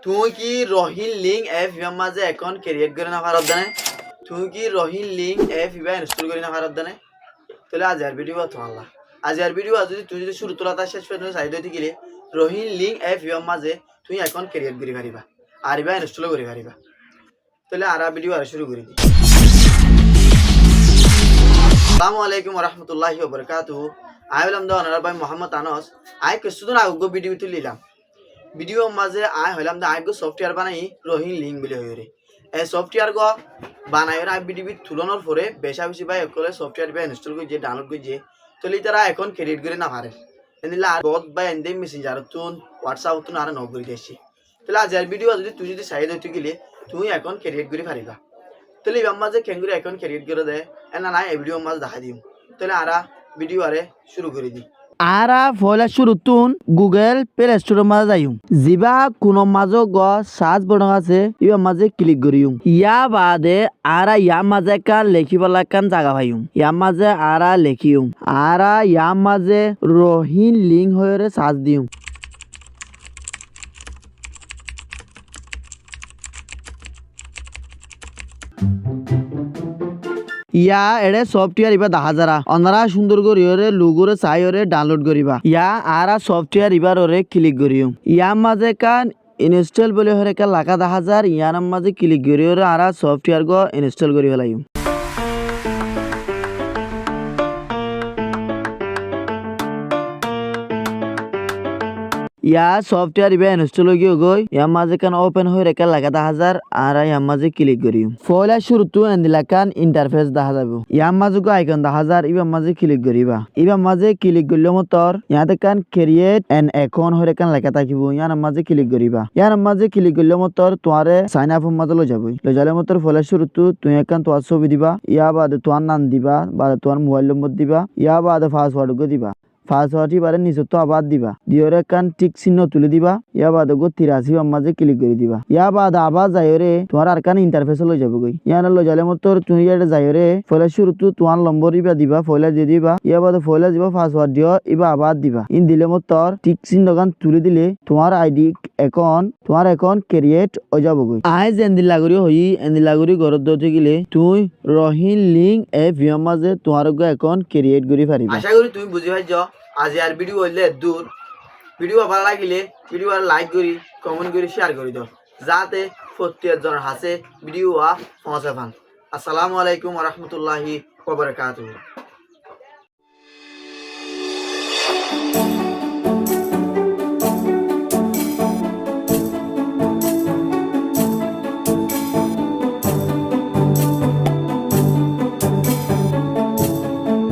তুই কি Rohin link F ইবার মাঝে অ্যাকাউন্ট ক্রিয়েট করে না পারত জানে? তুই কি রহিন লিঙ্ক এফ ইবা ইনস্টল করে না পারত জানে? তাহলে আজ আর ভিডিও তোমাল্লা আজ আর ভিডিও যদি তুই যদি শুরু তোলা তার শেষ পর্যন্ত সাইড হইতে গেলে রহিন লিঙ্ক এফ ইবার মাঝে তুই অ্যাকাউন্ট ক্রিয়েট করে পারিবা আর ইবা ইনস্টল করে পারিবা। তাহলে আর ভিডিও আর শুরু করে দিই। আসসালামু আলাইকুম রহমতুল্লাহি ওয়া বারাকাতুহু। আই হলাম দা অনার ভাই মোহাম্মদ আনস। আই কিছুদিন আগে ভিডিও তুলিলাম। ভিডিও মাঝে আই হলাম দা আইগো সফটওয়্যার বানাই রহিন লিঙ্ক বলে হইরে। এই সফটওয়্যার গো বানাইর আই ভিডিও তুলনার পরে বেশা বেশি ভাই একলে সফটওয়্যার বা ইনস্টল করে ডাউনলোড করে চলি তারা এখন ক্রেডিট করে না পারে। এনিলা আর বহুত ভাই এন্ডে মেসেঞ্জার তুন হোয়াটসঅ্যাপ তুন আর নক করে দিয়েছি। তাহলে আজ আর ভিডিও যদি তুই যদি সাইড হইতে গেলে তুই এখন ক্রেডিট করে পারিবা। তাহলে এবার মাঝে কেঙ্গুরি এখন ক্রেডিট করে দেয় এনা না এই ভিডিও মাঝে দেখা দিম। তাহলে আরা ভিডিও আরে শুরু করে দিই। আরা ফয়লা শুরুতুন গুগল প্লে স্টোরের মাঝে যাইম জিবা কোনো মাঝে গ সার্চ বটন আছে ইবা মাঝে ক্লিক করিম ইয়া বাদে আরা ইয়া মাঝে কান লেখিবলা কান জায়গা পাইম ইয়া মাঝে আরা লেখিম আরা ইয়া মাঝে রহিন লিঙ্ক হয়ে সার্চ দিম। ইয়া এড়ে সফটওয়্যার ইবা দেখা যারা অনারা সুন্দর করিওরে লুগুরে চাইরে ডাউনলোড করিবা ইয়া আরা সফটওয়্যার ইবার ওরে ক্লিক করিও ইয়া মাঝে কান ইনস্টল বলে হরে কা লাগা দেখা যার ইয়ার মাঝে ক্লিক করিওরে আরা সফটওয়্যার গো ইনস্টল করি ফেলাইম। ইয়া সফটওয়্যার ইবা ইনস্টল হয়ে গই ইয়ার মাঝে কান ওপেন হয়ে রেখে লাগা দেখা যার আর ইয়ার মাঝে ক্লিক করিম ফয়লা শুরুতু এন্দিলা কান ইন্টারফেস দেখা যাব ইয়ার মাঝে গো আইকন দেখা যার ইবার মাঝে ক্লিক করিবা ইবার মাঝে ক্লিক করলে মতর ইয়াতে কান ক্রিয়েট এন অ্যাকাউন্ট হয়ে কান লেখা থাকিব ইয়ার মাঝে ক্লিক করিবা ইয়ার মাঝে ক্লিক করলে মতর তোমারে সাইন আপ মাঝে লো যাবই লো যালে মতর ফয়লা শুরুতু তুই কান তোমার ছবি দিবা ইয়া বাদে তোমার নাম দিবা বাদে তোমার মোবাইল নম্বর দিবা ইয়া বাদে পাসওয়ার্ড গো দিবা পাসওয়ার্ড বারে নিচে তো আবার দিবা দিওরে কান টিক চিহ্ন তুলে দিবা ইয়া বাদে গো 83 মাঝে ক্লিক করে দিবা ইয়া বাদে আবার যাইরে তোমার আর কান ইন্টারফেস লই যাবে গই ইয়ার লই যালে মতর তুমি এটা যাইরে ফয়লা শুরুতু তোমার নম্বর ইবা দিবা ফয়লা দিয়ে দিবা ইয়া বাদে ফয়লা দিবা পাসওয়ার্ড দিও ইবা আবার দিবা ইন দিলে মতর টিক চিহ্ন কান তুলে দিলে তোমার আইডি তোমার অ্যাকাউন্ট ক্রিয়েট হয়ে যাবে গই আই যেন্দি লাগরি হই এন্দি লাগরি ঘরত দতে গেলে তুই রহিন লিঙ্ক এফ মাঝে তোমার গো অ্যাকাউন্ট ক্রিয়েট করি পারিবা। আশা করি তুমি বুঝি পাইছ। আজ আর ভিডিও হইলে দূর ভিডিও ভালো লাগিলে ভিডিও আর লাইক করি কমেন্ট করি শেয়ার করে দাও যাতে প্রত্যেকজনের হাতে ভিডিও পৌঁছে পান। আসসালামু আলাইকুম রহমতুল্লাহি ওয়া বারাকাতুহু।